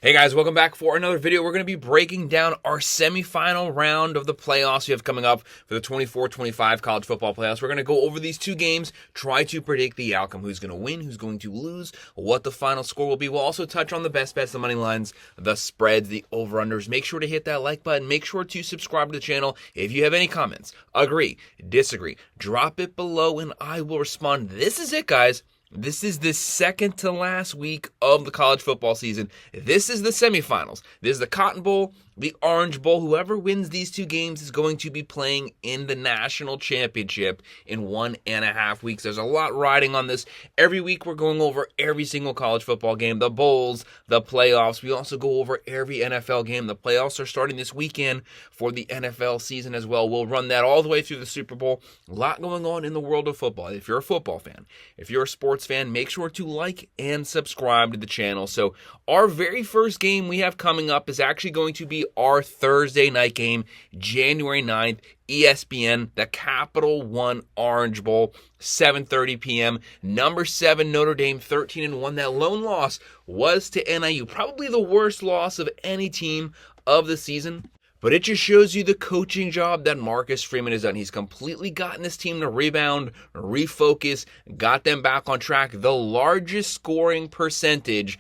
Hey guys, welcome back for another video. We're going to be breaking down our semifinal round of the playoffs we have coming up for the 24-25 college football playoffs. We're going to go over these two games, try to predict the outcome, who's going to win, who's going to lose, what the final score will be. We'll also touch on the best bets, the money lines, the spreads, the over-unders. Make sure to hit that like button. Make sure to subscribe to the channel. If you have any comments, agree, disagree, drop it below and I will respond. This is it, guys. This is the second to last week of the college football season. This is the semifinals. This is the Cotton Bowl, the Orange Bowl. Whoever wins these two games is going to be playing in the national championship in 1.5 weeks. There's a lot riding on this. Every week we're going over every single college football game, the bowls, the playoffs. We also go over every NFL game. The playoffs are starting this weekend for the NFL season as well. We'll run that all the way through the Super Bowl. A lot going on in the world of football. If you're a football fan, if you're a sports fan, make sure to like and subscribe to the channel. So our very first game we have coming up is actually going to be our Thursday night game, January 9th, ESPN, the Capital One Orange Bowl, 7:30 p.m. Number 7 Notre Dame, 13-1. That lone loss was to NIU, probably the worst loss of any team of the season. But it just shows you the coaching job that Marcus Freeman has done. He's completely gotten this team to rebound, refocus, got them back on track. The largest scoring percentage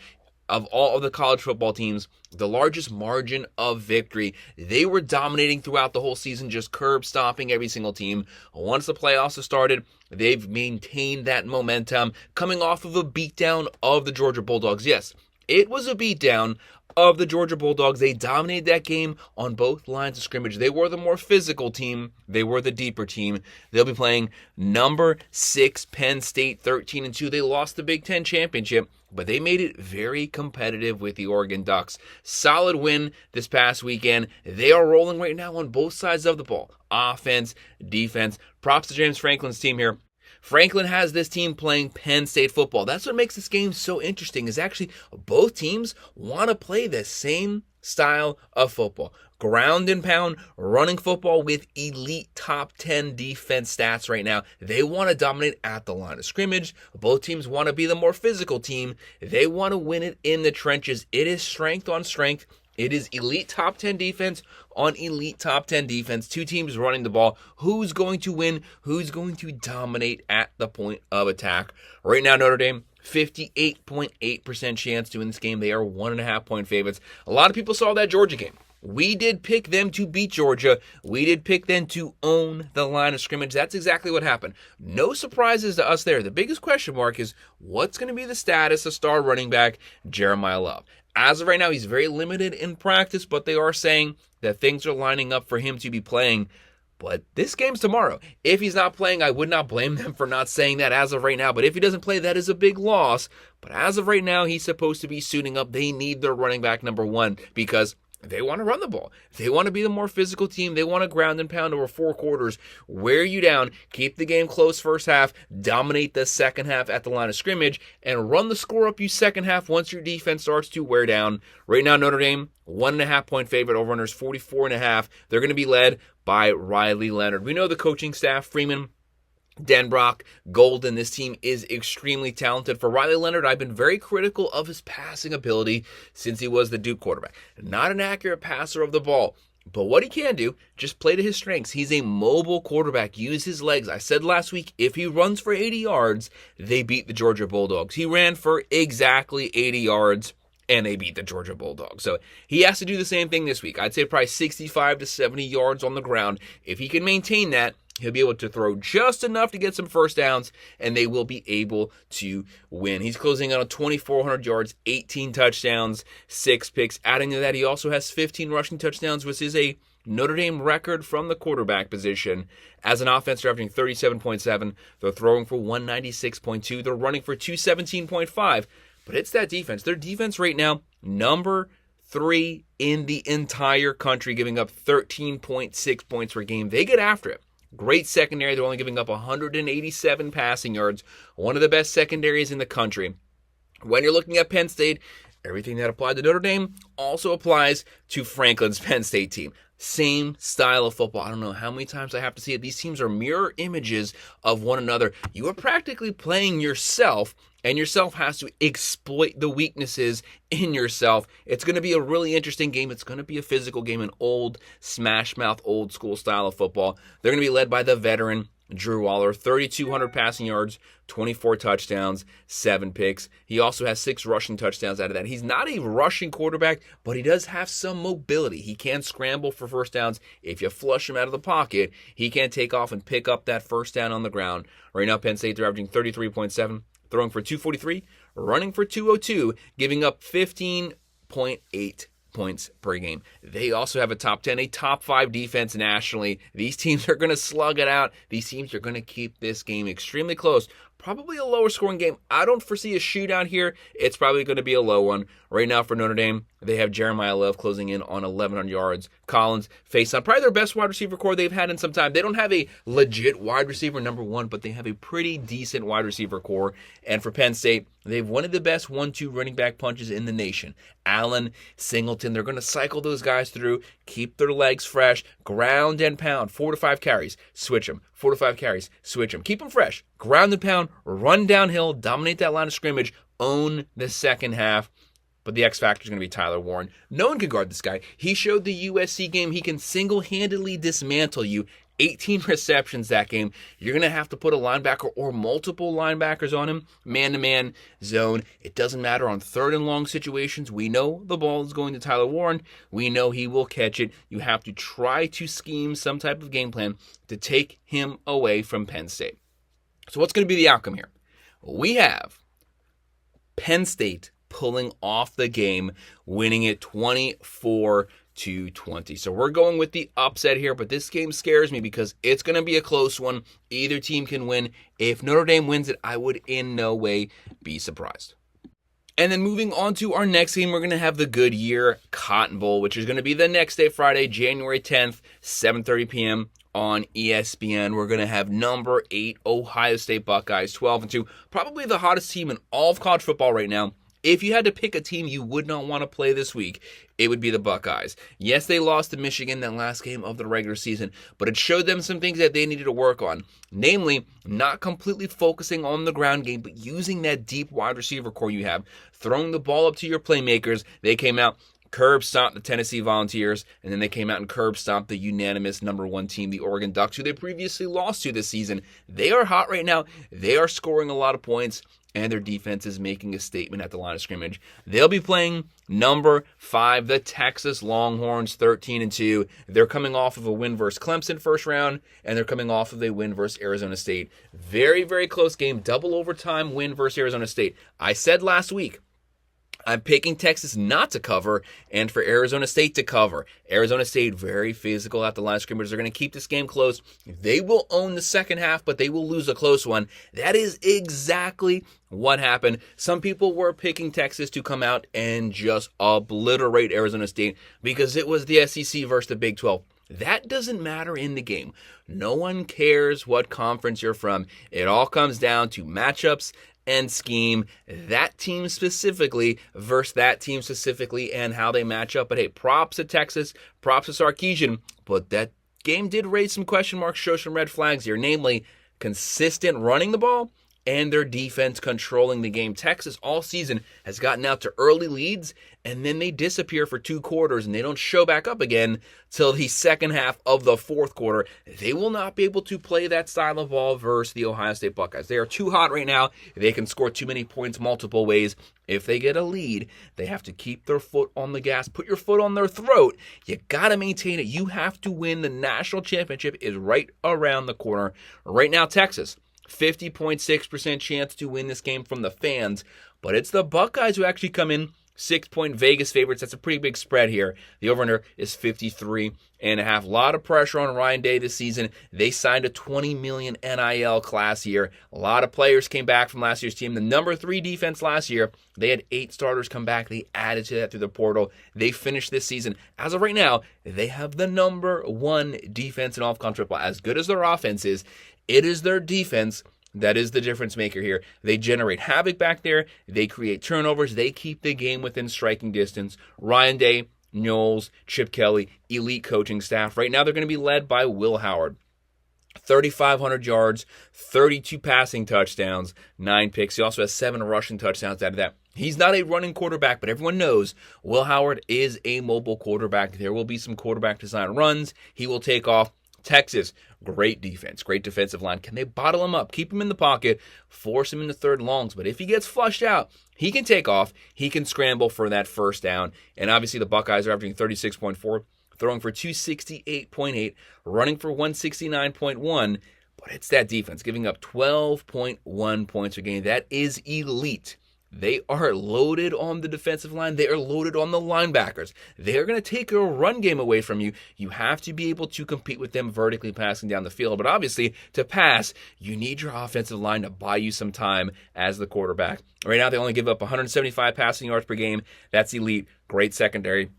of all of the college football teams, the largest margin of victory. They were dominating throughout the whole season, just curb stomping every single team. Once the playoffs have started, they've maintained that momentum, coming off of a beatdown of the Georgia Bulldogs. Yes, it was a beatdown of the Georgia Bulldogs. They dominated that game on both lines of scrimmage. They were the more physical team. They were the deeper team. They'll be playing number 6 Penn State, 13-2. They lost the Big Ten championship, but they made it very competitive with the Oregon Ducks. Solid win this past weekend. They are rolling right now on both sides of the ball. Offense, defense. Props to James Franklin's team here. Franklin has this team playing Penn State football. That's what makes this game so interesting, is actually both teams want to play the same style of football. Ground and pound, running football with elite top 10 defense stats right now. They want to dominate at the line of scrimmage. Both teams want to be the more physical team. They want to win it in the trenches. It is strength on strength. It is elite top 10 defense on elite top 10 defense. Two teams running the ball. Who's going to win? Who's going to dominate at the point of attack? Right now, Notre Dame, 58.8% chance to win this game. They are 1.5-point favorites. A lot of people saw that Georgia game. We did pick them to beat Georgia. We did pick them to own the line of scrimmage. That's exactly what happened. No surprises to us there. The biggest question mark is what's going to be the status of star running back Jeremiah Love. As of right now, he's very limited in practice, but they are saying that things are lining up for him to be playing. But this game's tomorrow. If he's not playing, I would not blame them for not saying that as of right now. But if he doesn't play, that is a big loss. But as of right now, he's supposed to be suiting up. They need their running back number 1 because they want to run the ball. They want to be the more physical team. They want to ground and pound over 4 quarters, wear you down, keep the game close first half, dominate the second half at the line of scrimmage, and run the score up you second half once your defense starts to wear down. Right now, Notre Dame, 1.5-point favorite, over-unders 44.5. They're going to be led by Riley Leonard. We know the coaching staff, Freeman, Denbrock, Golden, this team is extremely talented. For Riley Leonard, I've been very critical of his passing ability since he was the Duke quarterback. Not an accurate passer of the ball, but what he can do, just play to his strengths. He's a mobile quarterback. Use his legs. I said last week, if he runs for 80 yards, they beat the Georgia Bulldogs. He ran for exactly 80 yards, and they beat the Georgia Bulldogs. So he has to do the same thing this week. I'd say probably 65 to 70 yards on the ground. If he can maintain that, he'll be able to throw just enough to get some first downs, and they will be able to win. He's closing out on 2,400 yards, 18 touchdowns, 6 picks. Adding to that, he also has 15 rushing touchdowns, which is a Notre Dame record from the quarterback position. As an offense, they're averaging 37.7. They're throwing for 196.2. They're running for 217.5. But it's that defense. Their defense right now, number 3 in the entire country, giving up 13.6 points per game. They get after it. Great secondary. They're only giving up 187 passing yards. One of the best secondaries in the country. When you're looking at Penn State, everything that applied to Notre Dame also applies to Franklin's Penn State team. same style of football. I don't know how many times I have to see it. These teams are mirror images of one another. You are practically playing yourself, and yourself has to exploit the weaknesses in yourself. It's going to be a really interesting game. It's going to be a physical game, an old smash mouth, old school style of football. They're going to be led by the veteran Drew Waller, 3,200 passing yards, 24 touchdowns, 7 picks. He also has 6 rushing touchdowns out of that. He's not a rushing quarterback, but he does have some mobility. He can scramble for first downs. If you flush him out of the pocket, he can take off and pick up that first down on the ground. Right now, Penn State, they're averaging 33.7, throwing for 243, running for 202, giving up 15.8 points per game. They also have a top 10, a top 5 defense nationally. These teams are going to slug it out. These teams are going to keep this game extremely close. Probably a lower scoring game. I don't foresee a shootout here. It's probably going to be a low one. Right now for Notre Dame, they have Jeremiah Love closing in on 1,100 yards. Collins face on probably their best wide receiver core they've had in some time. They don't have a legit wide receiver number one, but they have a pretty decent wide receiver core. And for Penn State, they have one of the best 1-2 running back punches in the nation. Allen, Singleton, they're going to cycle those guys through, keep their legs fresh, ground and pound, 4 to 5 carries, switch them, 4 to 5 carries, switch them, keep them fresh, ground and pound, run downhill, dominate that line of scrimmage, own the second half. But the X factor is going to be Tyler Warren. No one can guard this guy. He showed the USC game he can single-handedly dismantle you. 18 receptions that game. You're going to have to put a linebacker or multiple linebackers on him, man-to-man, zone. It doesn't matter on third and long situations. We know the ball is going to Tyler Warren. We know he will catch it. You have to try to scheme some type of game plan to take him away from Penn State. So what's going to be the outcome here? We have Penn State pulling off the game, winning it 24-20. So we're going with the upset here, but this game scares me because it's going to be a close one. Either team can win. If Notre Dame wins it, I would in no way be surprised. And then moving on to our next game, we're going to have the Goodyear Cotton Bowl, which is going to be the next day, Friday, January 10th, 7:30 p.m. on ESPN. We're going to have number 8 Ohio State Buckeyes, 12-2, probably the hottest team in all of college football right now. If you had to pick a team you would not want to play this week, it would be the Buckeyes. Yes, they lost to Michigan that last game of the regular season, but it showed them some things that they needed to work on. Namely, not completely focusing on the ground game, but using that deep wide receiver core you have, throwing the ball up to your playmakers. They came out, curb stomped the Tennessee Volunteers, and then they came out and curb stomped the unanimous number 1 team, the Oregon Ducks, who they previously lost to this season. They are hot right now. They are scoring a lot of points, and their defense is making a statement at the line of scrimmage. They'll be playing number 5, the Texas Longhorns, 13-2. They're coming off of a win versus Clemson first round, and they're coming off of a win versus Arizona State. Very, very close game, double overtime win versus Arizona State. I said last week, I'm picking Texas not to cover and for Arizona State to cover. Arizona State very physical at the line of scrimmage. They're going to keep this game close. They will own the second half, but they will lose a close one. That is exactly what happened. Some people were picking Texas to come out and just obliterate Arizona State because it was the SEC versus the Big 12. That doesn't matter in the game. No one cares what conference you're from. It all comes down to matchups and scheme, that team specifically versus that team specifically and how they match up. But hey, props to Texas, props to Sarkisian, but that game did raise some question marks, show some red flags here, namely consistent running the ball and their defense controlling the game. Texas all season has gotten out to early leads, and then they disappear for 2 quarters, and they don't show back up again till the second half of the fourth quarter. They will not be able to play that style of ball versus the Ohio State Buckeyes. They are too hot right now. They can score too many points multiple ways. If they get a lead, they have to keep their foot on the gas, put your foot on their throat. You got to maintain it. You have to win. The national championship is right around the corner. Right now, Texas, 50.6% chance to win this game from the fans, but it's the Buckeyes who actually come in 6-point Vegas favorites. That's a pretty big spread here. The over-under is 53.5. A lot of pressure on Ryan Day this season. They signed a $20 million NIL class here. A lot of players came back from last year's team. The number 3 defense last year, they had 8 starters come back. They added to that through the portal. They finished this season. As of right now, they have the number 1 defense in all of college football. As good as their offense is, it is their defense that is the difference maker here. They generate havoc back there. They create turnovers. They keep the game within striking distance. Ryan Day Knowles, Chip Kelly, elite coaching staff. Right now, they're going to be led by Will Howard. 3,500 yards, 32 passing touchdowns, 9 picks. He also has 7 rushing touchdowns out of that. He's not a running quarterback, but everyone knows Will Howard is a mobile quarterback. There will be some quarterback design runs. He will take off. Texas, great defense, great defensive line. Can they bottle him up, keep him in the pocket, force him into third longs? But if he gets flushed out, he can take off. He can scramble for that first down. And obviously the Buckeyes are averaging 36.4. Throwing for 268.8, running for 169.1, but it's that defense giving up 12.1 points a game. That is elite. They are loaded on the defensive line. They are loaded on the linebackers. They are going to take a run game away from you. You have to be able to compete with them vertically passing down the field. But obviously, to pass, you need your offensive line to buy you some time as the quarterback. Right now, they only give up 175 passing yards per game. That's elite. Great secondary.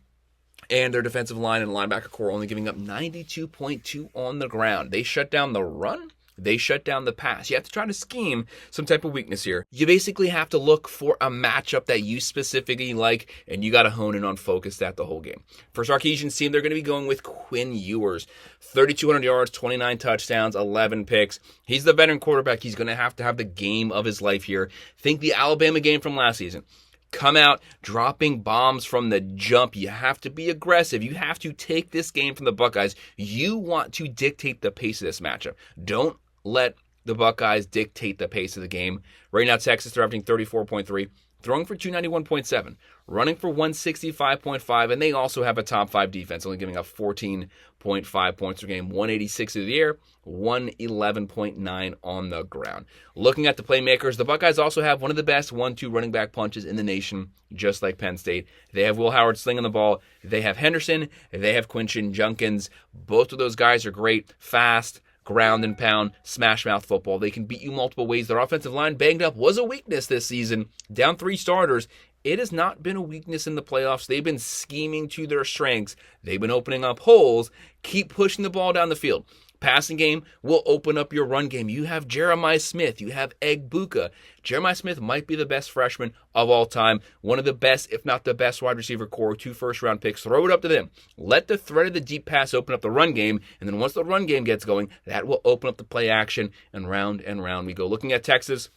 And their defensive line and linebacker core only giving up 92.2 on the ground. They shut down the run. They shut down the pass. You have to try to scheme some type of weakness here. You basically have to look for a matchup that you specifically like, and you got to hone in on focus that the whole game. For Sarkisian's team, they're going to be going with Quinn Ewers. 3,200 yards, 29 touchdowns, 11 picks. He's the veteran quarterback. He's going to have the game of his life here. Think the Alabama game from last season. Come out dropping bombs from the jump. You have to be aggressive. You have to take this game from the Buckeyes. You want to dictate the pace of this matchup. Don't let the Buckeyes dictate the pace of the game. Right now, Texas, they're averaging 34.3, throwing for 291.7, running for 165.5, and they also have a top 5 defense, only giving up 14.5 points per game, 186 through the air, 111.9 on the ground. Looking at the playmakers, the Buckeyes also have one of the best 1-2 running back punches in the nation, just like Penn State. They have Will Howard slinging the ball. They have Henderson. They have Quinton Junkins. Both of those guys are great, fast, ground and pound, smash mouth football. They can beat you multiple ways. Their offensive line banged up was a weakness this season. Down 3 starters. It has not been a weakness in the playoffs. They've been scheming to their strengths. They've been opening up holes. Keep pushing the ball down the field. Passing game will open up your run game. You have Jeremiah Smith. You have Egbuka. Jeremiah Smith might be the best freshman of all time. One of the best, if not the best wide receiver core. 2 first-round picks. Throw it up to them. Let the threat of the deep pass open up the run game. And then once the run game gets going, that will open up the play action. And round we go. Looking at Texas,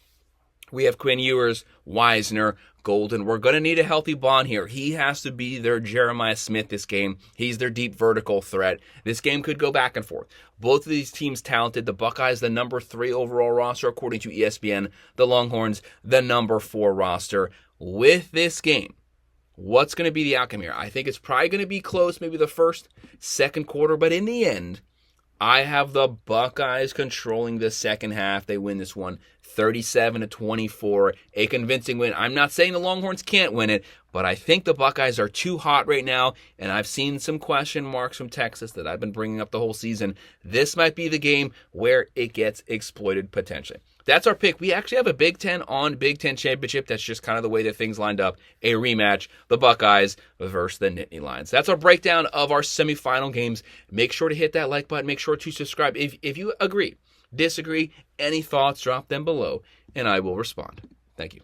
we have Quinn Ewers, Wisner, Golden. We're going to need a healthy Bond here. He has to be their Jeremiah Smith this game. He's their deep vertical threat. This game could go back and forth. Both of these teams talented. The Buckeyes, the number 3 overall roster, according to ESPN. The Longhorns, the number 4 roster. With this game, what's going to be the outcome here? I think it's probably going to be close, maybe the first, second quarter. But in the end, I have the Buckeyes controlling the second half. They win this one 37-24, a convincing win. I'm not saying the Longhorns can't win it, but I think the Buckeyes are too hot right now, and I've seen some question marks from Texas that I've been bringing up the whole season. This might be the game where it gets exploited potentially. That's our pick. We actually have a Big Ten on Big Ten championship. That's just kind of the way that things lined up. A rematch, the Buckeyes versus the Nittany Lions. That's our breakdown of our semifinal games. Make sure to hit that like button. Make sure to subscribe. If you agree, disagree, any thoughts, drop them below, and I will respond. Thank you.